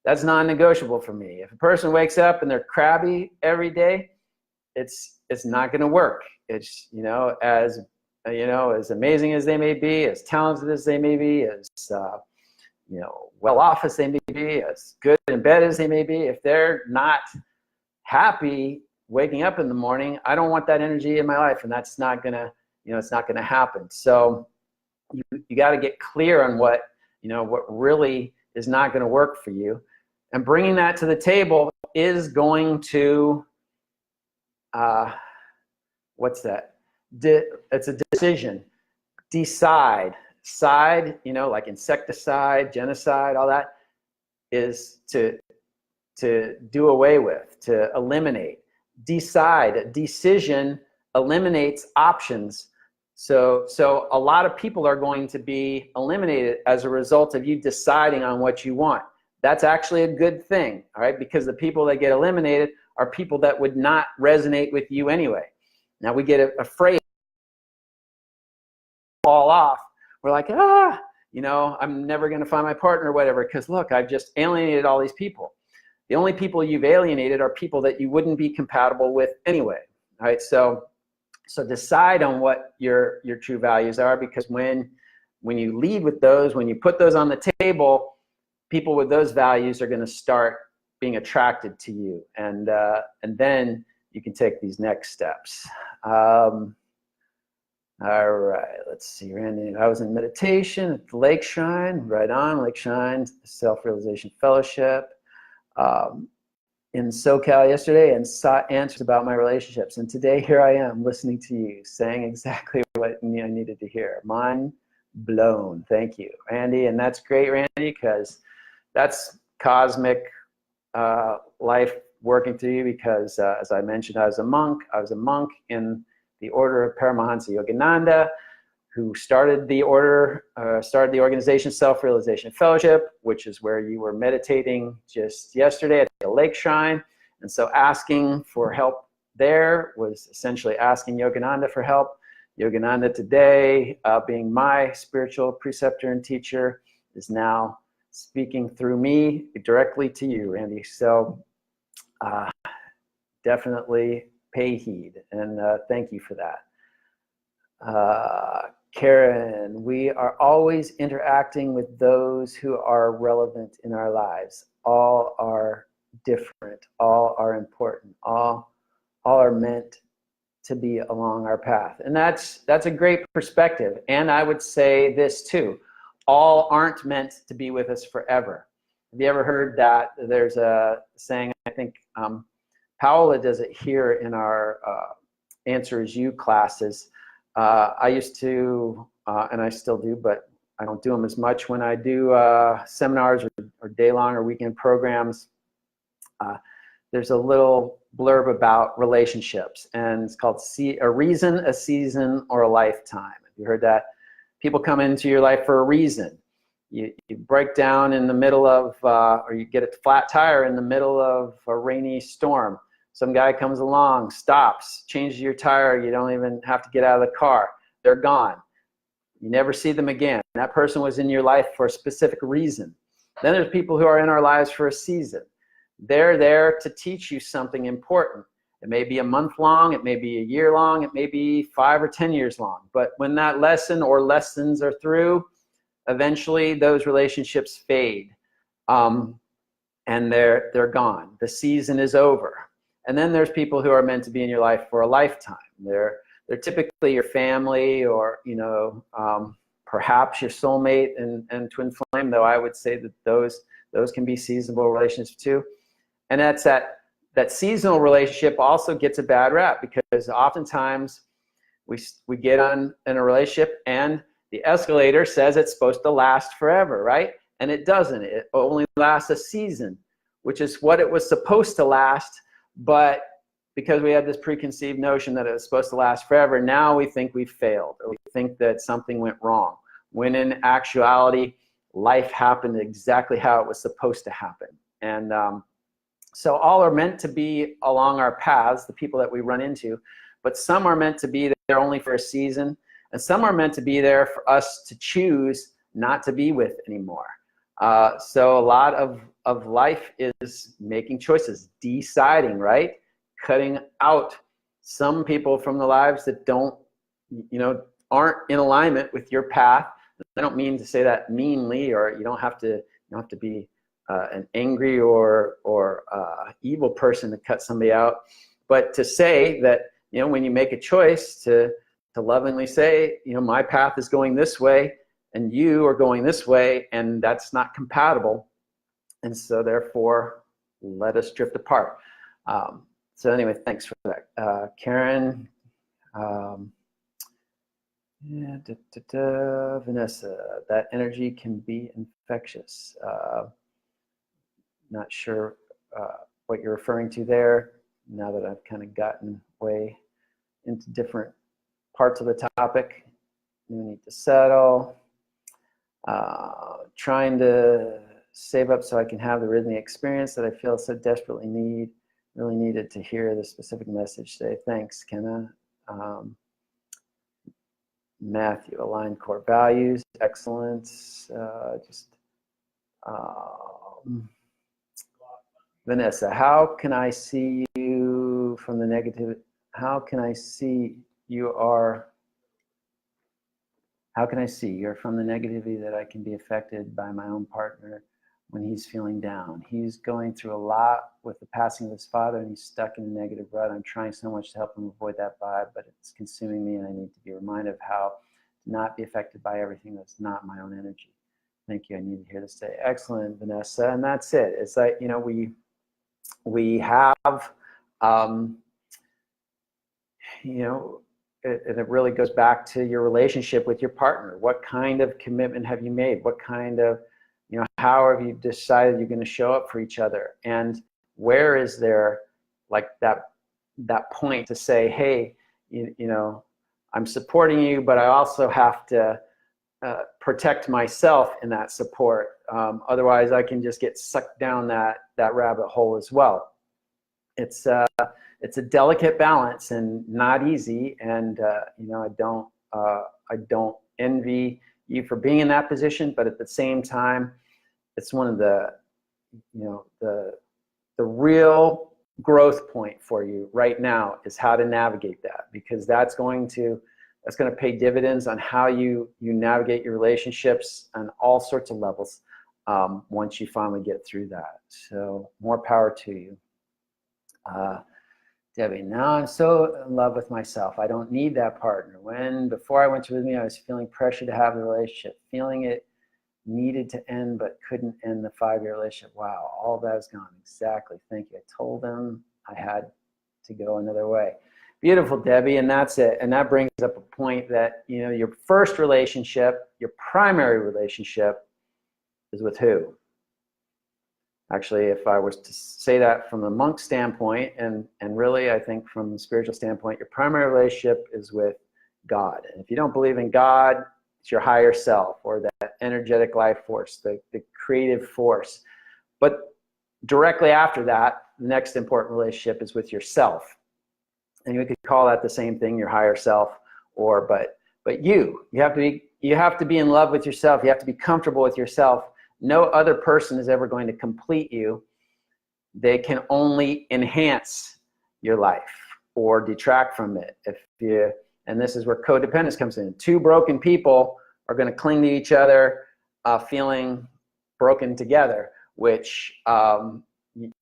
that's non-negotiable for me. If a person wakes up and they're crabby every day, it's not going to work. It's, as amazing as they may be, as talented as they may be, as well off as they may be, as good in bed as they may be, if they're not happy waking up in the morning, I don't want that energy in my life, and that's not gonna, it's not gonna happen. So you got to get clear on what really is not going to work for you, and bringing that to the table is going to what's that? It's a decision. Decide. Side, like insecticide, genocide, all that is to do away with, to eliminate. Decide. Decision eliminates options. So a lot of people are going to be eliminated as a result of you deciding on what you want. That's actually a good thing, all right? Because the people that get eliminated are people that would not resonate with you anyway. Now we get afraid, fall off. We're like, I'm never going to find my partner or whatever, because look, I've just alienated all these people. The only people you've alienated are people that you wouldn't be compatible with anyway, all right? So decide on what your true values are, because when you lead with those, when you put those on the table, people with those values are going to start being attracted to you, and then you can take these next steps. All right, let's see, Randy. I was in meditation at the Lake Shrine, right on, Lake Shrine, Self-Realization Fellowship in SoCal yesterday, and sought answers about my relationships. And today, here I am, listening to you, saying exactly what I needed to hear. Mind blown. Thank you, Randy. And that's great, Randy, because that's cosmic life working through you, because as I mentioned, I was a monk in the order of Paramahansa Yogananda, who started the organization Self-Realization Fellowship, which is where you were meditating just yesterday at the Lake Shrine. And so asking for help there was essentially asking Yogananda for help. Yogananda today, being my spiritual preceptor and teacher, is now speaking through me directly to you, Randy. So definitely pay heed, and thank you for that. Karen, we are always interacting with those who are relevant in our lives. All are different, all are important, all are meant to be along our path. And that's a great perspective. And I would say this too, all aren't meant to be with us forever. Have you ever heard that? There's a saying, I think Paola does it here in our Answer Is You classes. I used to, and I still do, but I don't do them as much when I do seminars or day-long or weekend programs. There's a little blurb about relationships, and it's called A Reason, a Season, or a Lifetime. Have you heard that? People come into your life for a reason. You break down in the middle of, or you get a flat tire in the middle of a rainy storm. Some guy comes along, stops, changes your tire. You don't even have to get out of the car. They're gone. You never see them again. That person was in your life for a specific reason. Then there's people who are in our lives for a season. They're there to teach you something important. It may be a month long, it may be a year long, it may be 5 or 10 years long. But when that lesson or lessons are through, eventually those relationships fade, and they're gone. The season is over. And then there's people who are meant to be in your life for a lifetime. They're typically your family, or perhaps your soulmate and twin flame. Though I would say that those can be seasonal relationships too. And that's that seasonal relationship also gets a bad rap, because oftentimes we get in a relationship and the escalator says it's supposed to last forever, right? And it doesn't. It only lasts a season, which is what it was supposed to last. But because we had this preconceived notion that it was supposed to last forever, now we think we failed, or we think that something went wrong, when in actuality, life happened exactly how it was supposed to happen. And So all are meant to be along our paths, the people that we run into, but some are meant to be there only for a season, and some are meant to be there for us to choose not to be with anymore. So a lot of life is making choices, deciding, right? Cutting out some people from the lives that don't, aren't in alignment with your path. I don't mean to say that meanly, or you don't have to be an angry or evil person to cut somebody out, but to say that, when you make a choice to lovingly say, my path is going this way and you are going this way, and that's not compatible, and so therefore let us drift apart. So anyway, thanks for that, Karen. Vanessa, that energy can be infectious. Not sure what you're referring to there, now that I've kind of gotten way into different parts of the topic. You need to settle. Trying to save up so I can have the Rythmia experience that I feel so desperately need. Really needed to hear the specific message today. Thanks, Kenna. Matthew, aligned core values, excellence. Vanessa, how can I see you from the negative? How can I see you are? How can I see you're from the negativity that I can be affected by my own partner when he's feeling down? He's going through a lot with the passing of his father, and he's stuck in a negative rut. I'm trying so much to help him avoid that vibe, but it's consuming me, and I need to be reminded of how to not be affected by everything that's not my own energy. Thank you. I need to hear this today. Excellent, Vanessa. And that's it. It's like, we have, it really goes back to your relationship with your partner. What kind of commitment have you made? What kind of, how have you decided you're going to show up for each other? And where is there like that point to say, hey, I'm supporting you, but I also have to protect myself in that support. Otherwise, I can just get sucked down that rabbit hole as well. It's a delicate balance and not easy. And I don't envy you for being in that position, but at the same time, it's one of the real growth point for you right now is how to navigate that, because that's going to pay dividends on how you navigate your relationships on all sorts of levels once you finally get through that. So more power to you. Debbie, now I'm so in love with myself. I don't need that partner. Before I went to Rythmia, I was feeling pressure to have the relationship, feeling it needed to end but couldn't end the 5-year relationship. Wow, all that is gone. Exactly. Thank you. I told them I had to go another way. Beautiful, Debbie, and that's it. And that brings up a point that, your first relationship, your primary relationship is with who? Actually, if I was to say that from the monk standpoint, and really I think from the spiritual standpoint, your primary relationship is with God. And if you don't believe in God, it's your higher self, or that energetic life force, the creative force. But directly after that, the next important relationship is with yourself. And you could call that the same thing, your higher self, but you have to be in love with yourself. You have to be comfortable with yourself. No other person is ever going to complete you. They can only enhance your life or detract from it. And this is where codependence comes in. Two broken people are going to cling to each other, feeling broken together, which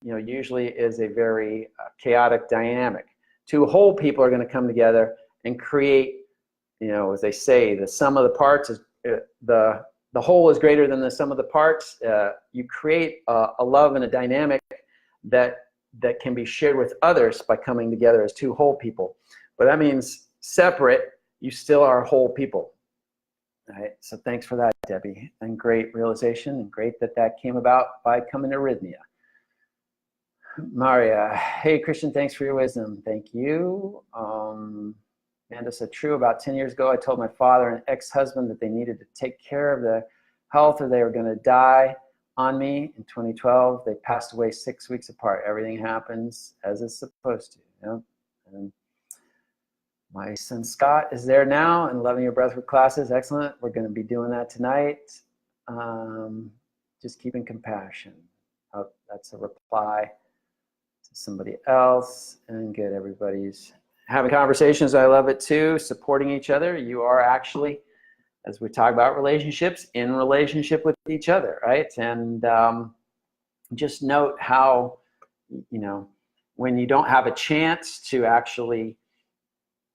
usually is a very chaotic dynamic. Two whole people are going to come together and create, as they say, the sum of the parts is the whole is greater than the sum of the parts. You create a love and a dynamic that can be shared with others by coming together as two whole people. But that means separate, you still are whole people. All right, so thanks for that, Debbie, and great realization, and great that came about by coming to Rythmia. Maria, hey Christian, thanks for your wisdom. Thank you. Amanda said, true, about 10 years ago, I told my father and ex-husband that they needed to take care of their health or they were going to die. on me in 2012. They passed away 6 weeks apart. Everything happens as it's supposed to. You know? And my son Scott is there now and loving your breathwork classes. Excellent. We're going to be doing that tonight. Just keeping compassion. Oh, that's a reply to somebody else. And good, everybody's having conversations. I love it too. Supporting each other. You are actually, as we talk about relationships, in relationship with each other, right? And just note how, you know, when you don't have a chance to actually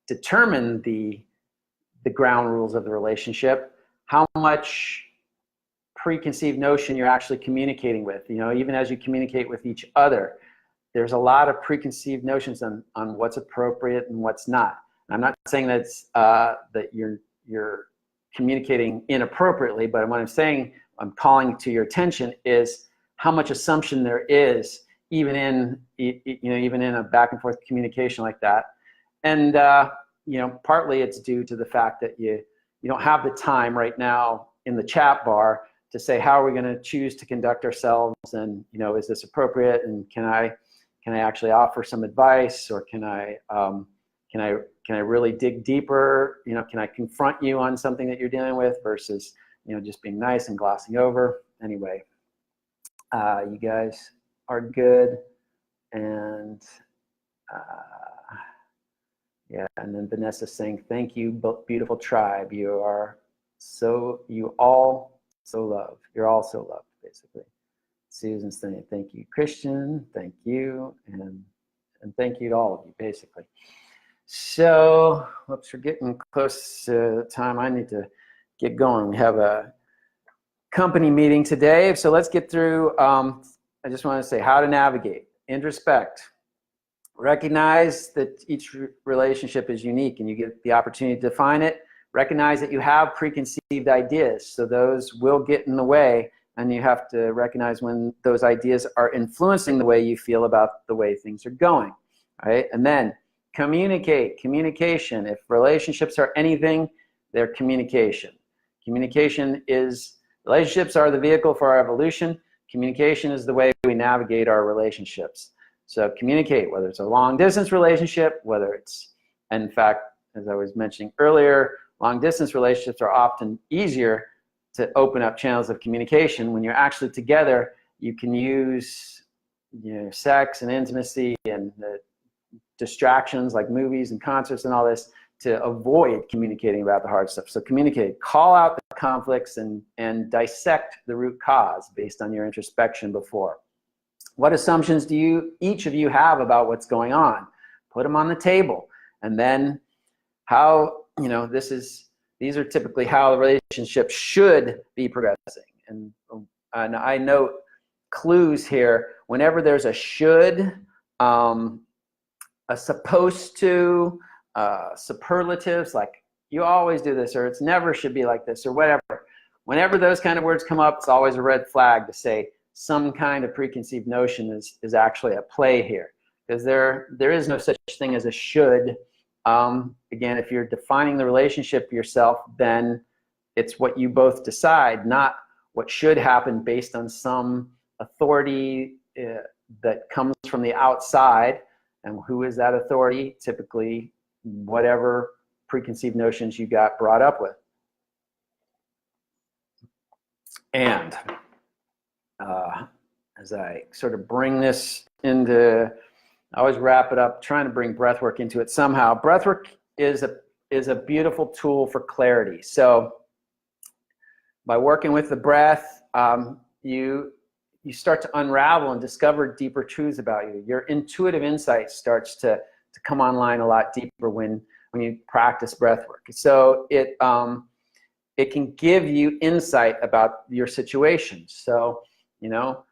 determine the ground rules of the relationship, how much preconceived notion you're actually communicating with. You know, even as you communicate with each other, there's a lot of preconceived notions on what's appropriate and what's not. And I'm not saying that's that you're communicating inappropriately, but what I'm saying, I'm calling to your attention is how much assumption there is even in even in a back and forth communication like that. And you know, partly it's due to the fact that you don't have the time right now in the chat bar to say, how are we going to choose to conduct ourselves, and, you know, is this appropriate, and can I actually offer some advice, or can I really dig deeper? You know, can I confront you on something that you're dealing with versus, you know, just being nice and glossing over? Anyway, you guys are good, and yeah. And then Vanessa saying, "Thank you, beautiful tribe. You all so loved. You're all so loved." Basically, Susan's saying, "Thank you, Christian. Thank you, and thank you to all of you." Basically. So, whoops, we're getting close to the time I need to get going. We have a company meeting today, so let's get through. I just want to say how to navigate, introspect, recognize that each relationship is unique, and you get the opportunity to define it. Recognize that you have preconceived ideas, so those will get in the way, and you have to recognize when those ideas are influencing the way you feel about the way things are going, right? And then communication. If relationships are anything, they're communication. Relationships are the vehicle for our evolution. Communication is the way we navigate our relationships. So communicate, whether it's a long distance relationship, whether it's, in fact, as I was mentioning earlier, long distance relationships are often easier to open up channels of communication. When you're actually together, you can use, you know, sex and intimacy and the distractions like movies and concerts and all this to avoid communicating about the hard stuff. So communicate, call out the conflicts, and dissect the root cause based on your introspection before. What assumptions do each of you have about what's going on? Put them on the table. And then how, you know, these are typically how the relationship should be progressing. And I note clues here. Whenever there's a should, a supposed to, superlatives like you always do this, or it's never should be like this, or whatever. Whenever those kind of words come up, it's always a red flag to say some kind of preconceived notion is actually at play here, because there is no such thing as a should. Again, if you're defining the relationship yourself, then it's what you both decide, not what should happen based on some authority that comes from the outside. And who is that authority? Typically, whatever preconceived notions you got brought up with. And as I sort of bring this into, I always wrap it up trying to bring breathwork into it somehow. Breathwork is a beautiful tool for clarity. So by working with the breath, you start to unravel and discover deeper truths about you. Your intuitive insight starts to come online a lot deeper when you practice breathwork. So it can give you insight about your situation. So, you know,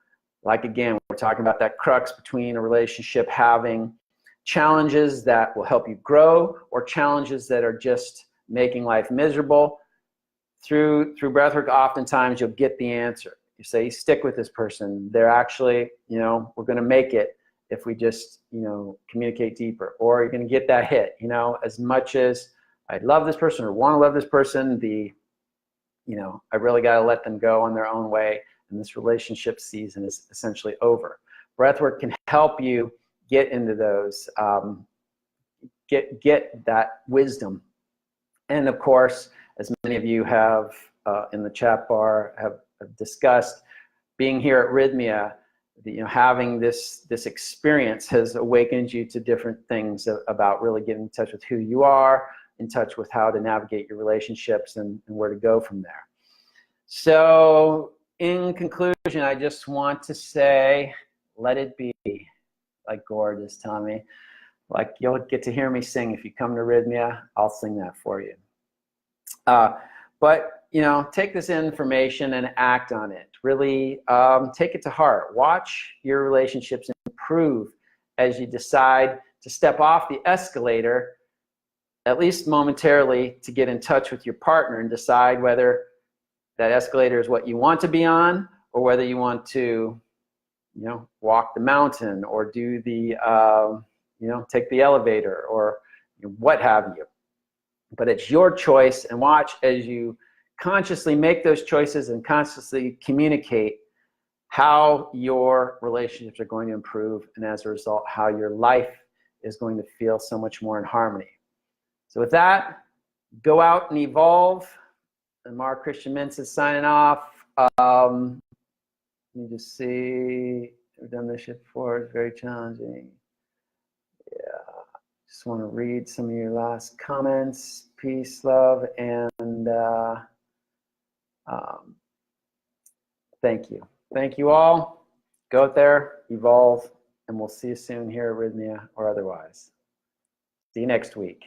like again, we're talking about that crux between a relationship having challenges that will help you grow or challenges that are just making life miserable. Through breathwork, oftentimes you'll get the answer. You say, stick with this person. They're actually, you know, we're going to make it if we just, you know, communicate deeper. Or you're going to get that hit, you know, as much as I love this person or want to love this person, you know, I really got to let them go on their own way. and this relationship season is essentially over. Breathwork can help you get into those, get that wisdom. And of course, as many of you have in the chat bar have discussed, being here at Rythmia, having this experience has awakened you to different things about really getting in touch with who you are, in touch with how to navigate your relationships and where to go from there. So in conclusion, I just want to say, let it be, like Gord is telling me. Like, you'll get to hear me sing if you come to Rythmia. I'll sing that for you. But take this information and act on it. Really take it to heart. Watch your relationships improve as you decide to step off the escalator, at least momentarily, to get in touch with your partner and decide whether that escalator is what you want to be on, or whether you want to, walk the mountain, or do the, take the elevator, or what have you. But it's your choice, and watch as you consciously make those choices and consciously communicate how your relationships are going to improve, and as a result, how your life is going to feel so much more in harmony. So with that, go out and evolve. And Mark Christian Minson signing off. Let me just see. We've done this shit before. It's very challenging. Yeah. Just want to read some of your last comments. Peace, love, and thank you. Thank you all. Go out there, evolve, and we'll see you soon here at Rythmia or otherwise. See you next week.